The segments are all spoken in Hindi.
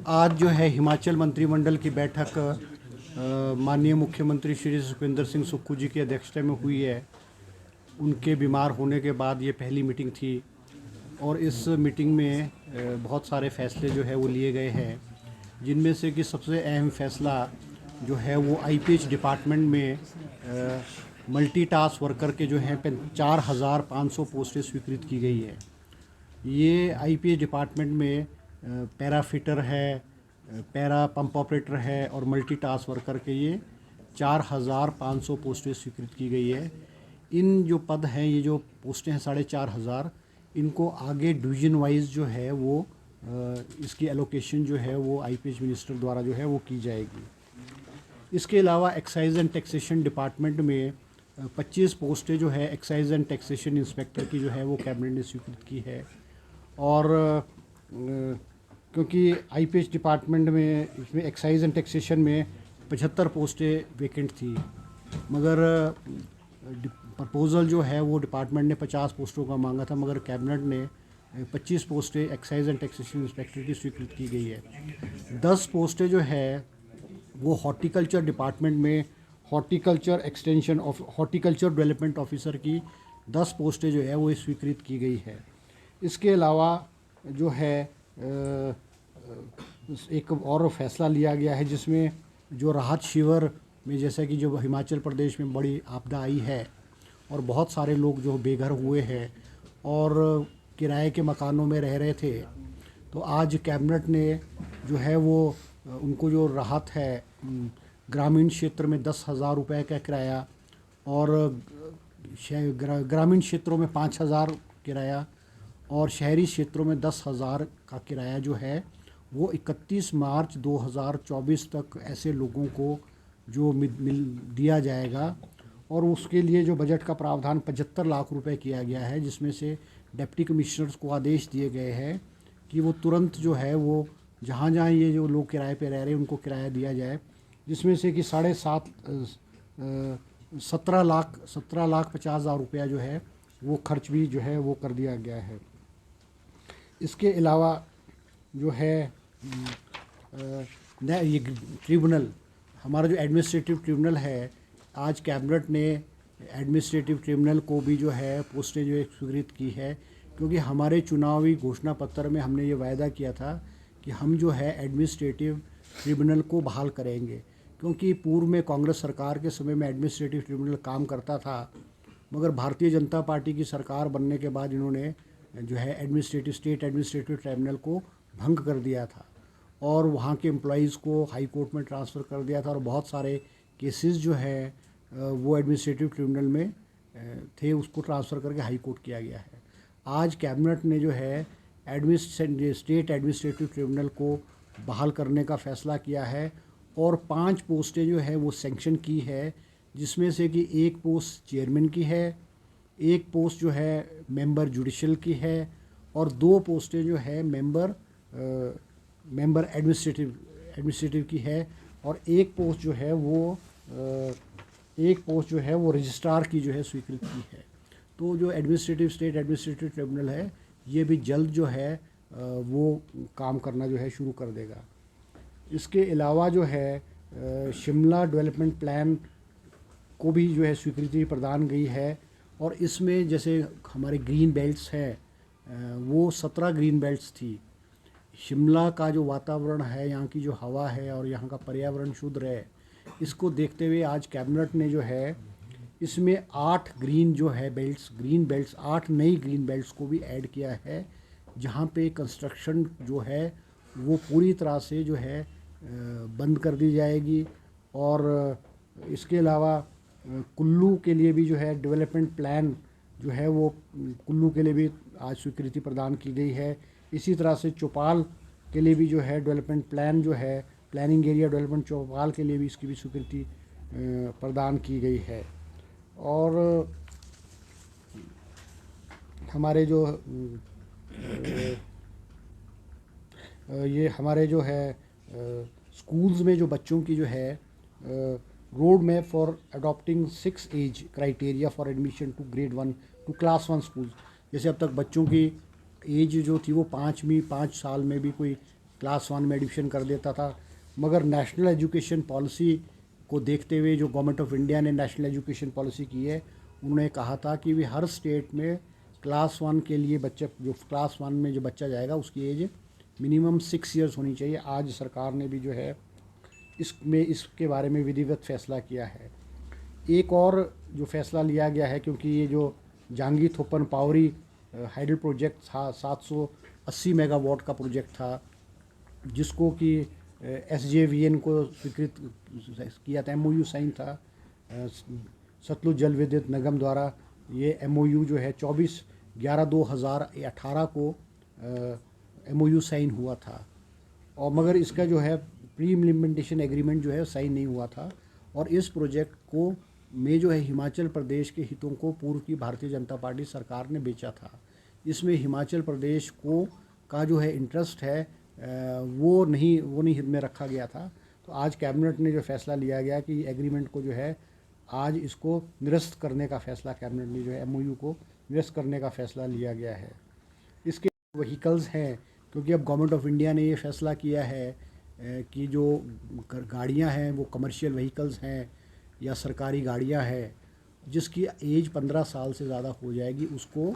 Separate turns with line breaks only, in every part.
आज जो है हिमाचल मंत्रिमंडल की बैठक माननीय मुख्यमंत्री श्री सुखविंदर सिंह सुक्खू जी की अध्यक्षता में हुई है। उनके बीमार होने के बाद ये पहली मीटिंग थी और इस मीटिंग में बहुत सारे फैसले जो है वो लिए गए हैं, जिनमें से कि सबसे अहम फैसला जो है वो आईपीएच डिपार्टमेंट में मल्टीटास्क वर्कर के जो हैं 4,500 पोस्टें स्वीकृत की गई है। ये आईपीएच डिपार्टमेंट में पैरा फिटर है, पैरा पंप ऑपरेटर है और मल्टीटास्क वर्कर के ये 4,500 पोस्टें स्वीकृत की गई है। इन जो पद हैं, ये जो पोस्टें हैं 4,500, इनको आगे डिवीज़न वाइज जो है वो इसकी एलोकेशन जो है वो आईपीएच मिनिस्टर द्वारा जो है वो की जाएगी। इसके अलावा एक्साइज एंड टैक्सेशन डिपार्टमेंट में 25 पोस्टें जो है एक्साइज एंड टैक्सेशन इंस्पेक्टर की जो है वो कैबिनेट ने स्वीकृत की है। और क्योंकि आईपीएच डिपार्टमेंट में इसमें एक्साइज एंड टैक्सेशन में 75 पोस्टें वेकेंट थी, मगर प्रपोज़ल जो है वो डिपार्टमेंट ने 50 पोस्टों का मांगा था, मगर कैबिनेट ने 25 पोस्टें एक्साइज एंड टैक्सेशन इंस्पेक्टर की स्वीकृत की गई है। 10 पोस्टें जो है वो हॉर्टिकल्चर डिपार्टमेंट में horticulture extension of horticulture development officer की 10 पोस्टें जो है वो स्वीकृत की गई है। इसके अलावा जो है एक और फैसला लिया गया है, जिसमें जो राहत शिविर में, जैसा कि जो हिमाचल प्रदेश में बड़ी आपदा आई है और बहुत सारे लोग जो बेघर हुए हैं और किराए के मकानों में रह रहे थे, तो आज कैबिनेट ने जो है वो उनको जो राहत है, ग्रामीण क्षेत्र में 10,000 रुपये का किराया और ग्रामीण क्षेत्रों में 5,000 किराया और शहरी क्षेत्रों में 10,000 का किराया जो है वो 31 मार्च 2024 तक ऐसे लोगों को जो मिल दिया जाएगा। और उसके लिए जो बजट का प्रावधान 75 लाख रुपए किया गया है, जिसमें से डिप्टी कमिश्नर्स को आदेश दिए गए हैं कि वो तुरंत जो है वो जहाँ जहाँ ये जो लोग किराए पे रह रहे हैं उनको किराया दिया जाए, जिसमें से कि 17 लाख 50,000 रुपया जो है वो खर्च भी जो है वो कर दिया गया है। इसके अलावा जो है ये ट्रिब्यूनल, हमारा जो एडमिनिस्ट्रेटिव ट्रिब्यूनल है, आज कैबिनेट ने एडमिनिस्ट्रेटिव ट्रिब्यूनल को भी जो है पोस्टें जो है स्वीकृत की है, क्योंकि हमारे चुनावी घोषणा पत्र में हमने ये वायदा किया था कि हम जो है एडमिनिस्ट्रेटिव ट्रिब्यूनल को बहाल करेंगे, क्योंकि पूर्व में कांग्रेस सरकार के समय में एडमिनिस्ट्रेटिव ट्रिब्यूनल काम करता था, मगर भारतीय जनता पार्टी की सरकार बनने के बाद इन्होंने जो है स्टेट एडमिनिस्ट्रेटिव ट्रिब्यूनल को भंग कर दिया था और वहाँ के एम्प्लॉइज़ को हाई कोर्ट में ट्रांसफ़र कर दिया था और बहुत सारे केसेस जो है वो एडमिनिस्ट्रेटिव ट्रिब्यूनल में थे, उसको ट्रांसफ़र करके हाई कोर्ट किया गया है। आज कैबिनेट ने जो है स्टेट एडमिनिस्ट्रेटिव ट्रिब्यूनल को बहाल करने का फ़ैसला किया है और 5 पोस्टें जो है वो सेंक्शन की है, जिसमें से कि एक पोस्ट चेयरमैन की है, एक पोस्ट जो है मेंबर जुडिशल की है और 2 पोस्टें जो है मेंबर एडमिनिस्ट्रेटिव की है और एक पोस्ट जो है वो रजिस्ट्रार की जो है स्वीकृत की है। तो जो स्टेट एडमिनिस्ट्रेटिव ट्रिब्यूनल है, ये भी जल्द जो है वो काम करना जो है शुरू कर देगा। इसके अलावा जो है शिमला डेवलपमेंट प्लान को भी जो है स्वीकृति प्रदान गई है और इसमें जैसे हमारे ग्रीन बेल्ट्स हैं, वो 17 ग्रीन बेल्ट्स थी। शिमला का जो वातावरण है, यहाँ की जो हवा है और यहाँ का पर्यावरण शुद्ध रहे, इसको देखते हुए आज कैबिनेट ने जो है इसमें 8 ग्रीन बेल्ट्स 8 नई ग्रीन बेल्ट्स को भी ऐड किया है, जहाँ पे कंस्ट्रक्शन जो है वो पूरी तरह से जो है बंद कर दी जाएगी। और इसके अलावा कुल्लू के लिए भी जो है डेवलपमेंट प्लान जो है वो कुल्लू के लिए भी आज स्वीकृति प्रदान की गई है। इसी तरह से चौपाल के लिए भी जो है डेवलपमेंट प्लान जो है प्लानिंग एरिया डेवलपमेंट चौपाल के लिए भी इसकी भी स्वीकृति प्रदान की गई है। और हमारे जो ये हमारे जो है स्कूल्स में जो बच्चों की जो है road map for adopting 6 age criteria for admission to grade 1 to class 1 school, जैसे अब तक बच्चों की एज जो थी वो 5 साल में भी कोई क्लास 1 में एडमिशन कर देता था। मगर नेशनल एजुकेशन पॉलिसी को देखते हुए जो गवर्नमेंट ऑफ इंडिया ने नेशनल एजुकेशन पॉलिसी की है, उन्होंने कहा था कि भी हर स्टेट में क्लास 1 के लिए बच्चे, जो क्लास 1 में जो बच्चा जाएगा उसकी एज मिनिमम 6 ईयर्स होनी चाहिए। आज सरकार ने भी जो है इसके बारे में विधिवत फैसला किया है। एक और जो फैसला लिया गया है, क्योंकि ये जो जांगी थोपन पावरी हाइडल प्रोजेक्ट था, 780 मेगावाट का प्रोजेक्ट था, जिसको कि SJVN को स्वीकृत किया था, MOU साइन था सतलुज जल विद्युत निगम द्वारा। ये MOU जो है 24/11/2018 को MOU साइन हुआ था, और मगर इसका जो है प्री इम्प्लीमेंटेशन एग्रीमेंट जो है साइन नहीं हुआ था। और इस प्रोजेक्ट को में जो है हिमाचल प्रदेश के हितों को पूर्व की भारतीय जनता पार्टी सरकार ने बेचा था। इसमें हिमाचल प्रदेश को का जो है इंटरेस्ट है वो नहीं हित में रखा गया था। तो आज कैबिनेट ने जो फैसला लिया गया कि एग्रीमेंट को जो है आज इसको निरस्त करने का फैसला, कैबिनेट ने जो है MOU को निरस्त करने का फैसला लिया गया है। इसके व्हीकल्स हैं, क्योंकि अब गवर्नमेंट ऑफ इंडिया ने ये फैसला किया है कि जो गाड़ियां हैं वो कमर्शियल व्हीकल्स हैं या सरकारी गाड़ियां हैं जिसकी एज 15 साल से ज़्यादा हो जाएगी, उसको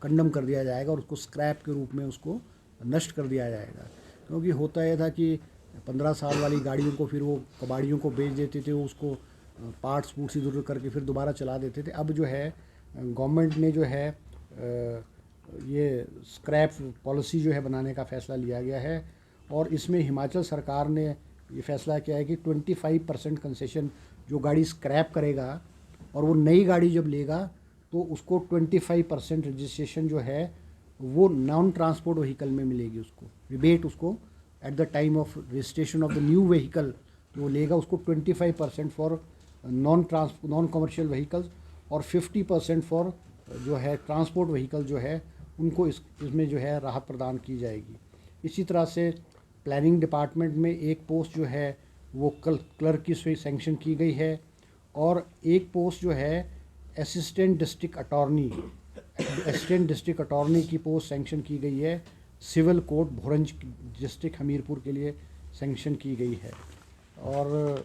कंडम कर दिया जाएगा और उसको स्क्रैप के रूप में उसको नष्ट कर दिया जाएगा। क्योंकि होता यह था कि 15 साल वाली गाड़ियों को फिर वो कबाड़ियों को बेच देते थे, वो उसको पार्ट्स फूट्स इधर उधर करके फिर दोबारा चला देते थे। अब जो है गवर्नमेंट ने जो है ये स्क्रैप पॉलिसी जो है बनाने का फ़ैसला लिया गया है, और इसमें हिमाचल सरकार ने ये फैसला किया है कि 25% कंसेशन जो गाड़ी स्क्रैप करेगा और वो नई गाड़ी जब लेगा तो उसको 25% रजिस्ट्रेशन जो है वो नॉन ट्रांसपोर्ट व्हीकल में मिलेगी, उसको रिबेट, उसको at the time of registration of the new vehicle जो लेगा उसको 25% फॉर नॉन कमर्शियल व्हीकल्स और 50% फॉर जो है ट्रांसपोर्ट व्हीकल जो है उनको इसमें जो है राहत प्रदान की जाएगी। इसी तरह से प्लानिंग डिपार्टमेंट में एक पोस्ट जो है वो क्लर्क की सैंक्शन की गई है, और एक पोस्ट जो है असिस्टेंट डिस्ट्रिक्ट अटॉर्नी की पोस्ट सैंक्शन की गई है। Civil court Bhoranj district Hamirpur के लिए सैंक्शन की गई है। और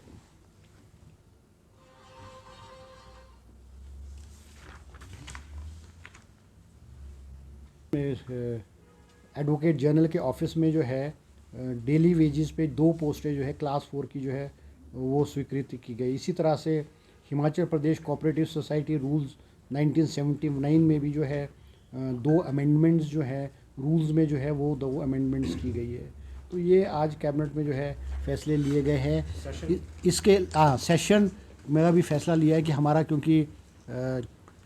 एडवोकेट जनरल के ऑफिस में जो है डेली वेजेस पे 2 पोस्टें जो है क्लास 4 की जो है वो स्वीकृत की गई। इसी तरह से Himachal Pradesh cooperative society rules 1979 में भी जो है 2 अमेंडमेंट्स जो है रूल्स में जो है वो 2 अमेंडमेंट्स की गई है। तो ये आज कैबिनेट में जो है फैसले लिए गए हैं। इसके सेशन मेरा भी फैसला लिया है कि हमारा, क्योंकि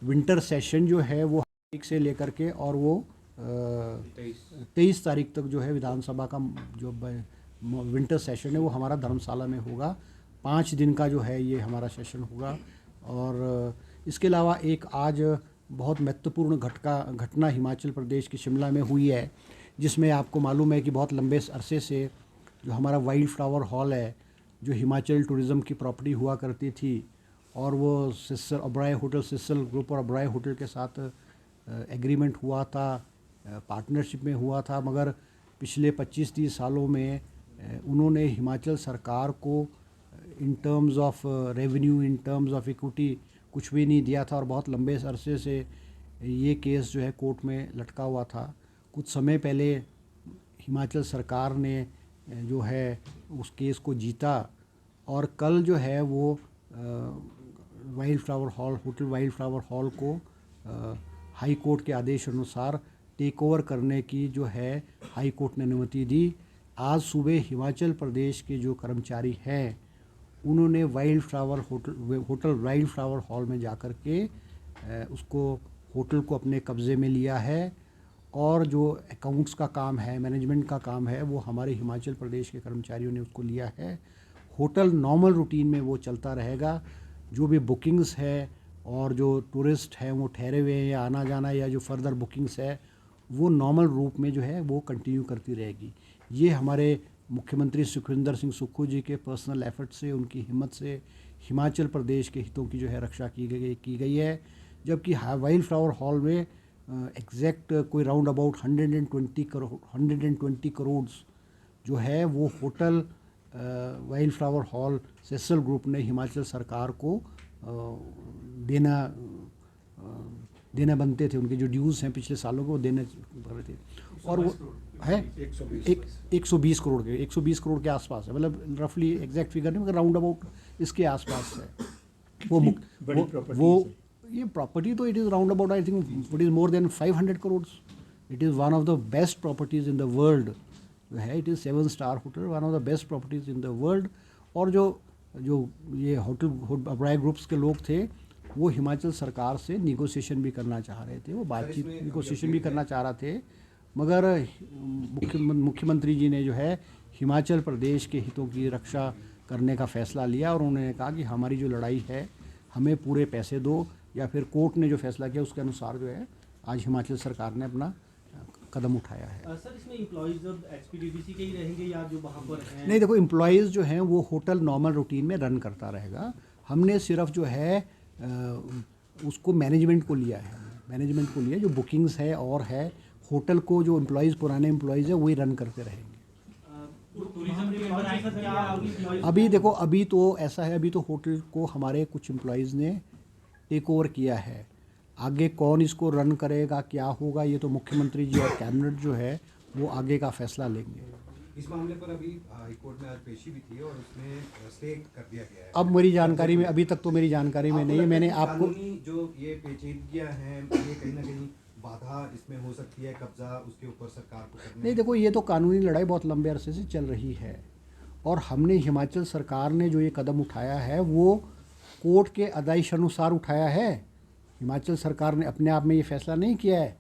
विंटर सेशन जो है वो 1 से लेकर के और वो 23 तारीख तक जो है विधानसभा का जो विंटर सेशन है वो हमारा धर्मशाला में होगा। 5 दिन का जो है ये हमारा सेशन होगा। और इसके अलावा एक आज बहुत महत्वपूर्ण घटना हिमाचल प्रदेश के शिमला में हुई है, जिसमें आपको मालूम है कि बहुत लंबे अरसे से जो हमारा वाइल्ड फ्लावर हॉल है, जो हिमाचल टूरिज़्म की प्रॉपर्टी हुआ करती थी, और वो sister Oberoi hotel, sister group और ओबराय होटल के साथ एग्रीमेंट हुआ था, पार्टनरशिप में हुआ था, मगर पिछले 25-30 सालों में उन्होंने हिमाचल सरकार को in terms of revenue, in terms of equity कुछ भी नहीं दिया था, और बहुत लंबे अरसे से ये केस जो है कोर्ट में लटका हुआ था। कुछ समय पहले हिमाचल सरकार ने जो है उस केस को जीता, और कल जो है वो wild flower hall, hotel wild flower hall को हाई कोर्ट के आदेश अनुसार टेक ओवर करने की जो है हाई कोर्ट ने अनुमति दी। आज सुबह हिमाचल प्रदेश के जो कर्मचारी हैं उन्होंने होटल वाइल्ड फ्लावर हॉल में जाकर के उसको होटल को अपने कब्ज़े में लिया है, और जो अकाउंट्स का काम है, मैनेजमेंट का काम है, वो हमारे हिमाचल प्रदेश के कर्मचारियों ने उसको लिया है। होटल नॉर्मल रूटीन में वो चलता रहेगा। जो भी बुकिंग्स है और जो टूरिस्ट हैं वो ठहरे हुए हैं या आना जाना या जो फर्दर बुकिंग्स है वो नॉर्मल रूप में जो है वो कंटिन्यू करती रहेगी। ये हमारे मुख्यमंत्री सुखविंदर सिंह सुक्खू जी के पर्सनल एफर्ट से, उनकी हिम्मत से हिमाचल प्रदेश के हितों की जो है रक्षा की गई है। जबकि वाइल्ड फ्लावर हॉल में एग्जैक्ट कोई राउंड अबाउट 120 करोड़ जो है वो hotel wild flower hall सेसल group ने हिमाचल सरकार को देना बनते थे। उनके जो ड्यूज़ हैं पिछले सालों को वो देने पड़ थे, और वो है 120 करोड़ के 120 करोड़ के आसपास है, मतलब रफली एग्जैक्ट फिगर नहीं मगर राउंड अबाउट इसके आसपास है। वो ये प्रॉपर्टी तो it is round about I think it is more than 500 crore. It is one of the best properties in the world जो है, it is 7 star hotel, one of the best properties in the world. और जो ये होटल अब्राय ग्रुप्स के लोग थे वो हिमाचल सरकार से निगोशिएशन भी करना चाह रहे थे, वो बातचीत निगोशिएशन भी करना चाह रहे थे, मगर मुख्यमंत्री जी ने जो है हिमाचल प्रदेश के हितों की रक्षा करने का फैसला लिया, और उन्होंने कहा कि हमारी जो लड़ाई है हमें पूरे पैसे दो, या फिर कोर्ट ने जो फैसला किया उसके अनुसार जो है आज हिमाचल सरकार ने अपना कदम उठाया है।
सर इसमें एम्प्लॉइज अब एचपीडीडीसी के ही रहेंगे या जो वहाँ पर हैं?
नहीं, देखो एम्प्लॉइज़ जो हैं वो होटल नॉर्मल रूटीन में रन करता रहेगा। हमने सिर्फ जो है उसको मैनेजमेंट को लिया है, जो बुकिंग्स है और है होटल को जो एम्प्लॉइज़ पुराने एम्प्लॉइज़ है वही रन करते रहेंगे। अभी देखो, अभी तो ऐसा है, अभी तो होटल को हमारे कुछ एम्प्लॉइज़ ने टेक ओवर किया है। आगे कौन इसको रन करेगा, क्या होगा, ये तो मुख्यमंत्री जी और कैबिनेट जो है वो आगे का फैसला लेंगे।
इस मामले पर अभी हाई कोर्ट में आज पेशी भी थी और उसमें स्टे कर दिया गया है।
अब मेरी जानकारी में, अभी तक तो मेरी जानकारी में नहीं है। मैंने आपको
जो ये पेचीदगियां हैं ये कहीं ना कहीं बाधा इसमें हो सकती है, कब्जा उसके ऊपर सरकार को करने।
नहीं, देखो ये तो कानूनी लड़ाई बहुत लंबे अरसे से चल रही है, और हमने हिमाचल सरकार ने जो ये कदम उठाया है वो कोर्ट के आदेश अनुसार उठाया है। हिमाचल सरकार ने अपने आप में ये फैसला नहीं किया है।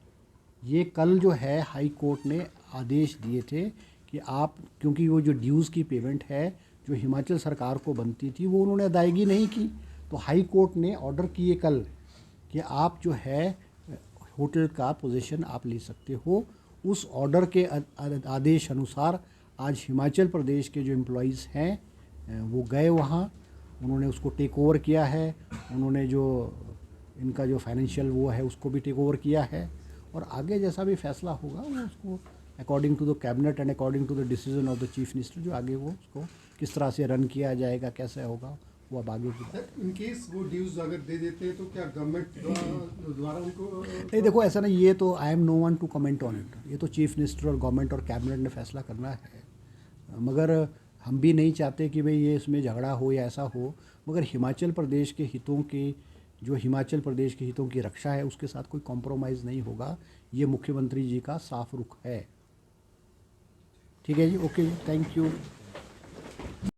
ये कल जो है हाई कोर्ट ने आदेश दिए थे कि आप, क्योंकि वो जो ड्यूज़ की पेमेंट है जो हिमाचल सरकार को बनती थी वो उन्होंने अदायगी नहीं की, तो हाई कोर्ट ने ऑर्डर किए कल कि आप जो है होटल का पोजीशन आप ले सकते हो। उस ऑर्डर के आदेश अनुसार आज हिमाचल प्रदेश के जो एम्प्लॉइज़ हैं वो गए वहाँ, उन्होंने उसको टेक ओवर किया है, उन्होंने जो इनका जो फाइनेंशियल वो है उसको भी टेक ओवर किया है, और आगे जैसा भी फैसला होगा वो उसको according to the cabinet and according to the decision of the chief minister जो आगे वो उसको किस तरह से रन किया जाएगा, कैसे होगा, वो अब आगे की बात।
इन केस वो ड्यूज अगर दे देते हैं तो क्या गवर्नमेंट द्वारा उनको
नहीं, देखो ऐसा नहीं, ये तो I am no one to comment on it, ये तो चीफ मिनिस्टर और गवर्नमेंट और कैबिनेट ने फैसला करना है। मगर हम भी नहीं चाहते कि भाई ये इसमें झगड़ा हो या ऐसा हो, मगर हिमाचल प्रदेश के हितों की, जो हिमाचल प्रदेश के हितों की रक्षा है उसके साथ कोई कॉम्प्रोमाइज़ नहीं होगा, ये मुख्यमंत्री जी का साफ रुख है। ठीक है जी, ओके जी, थैंक यू।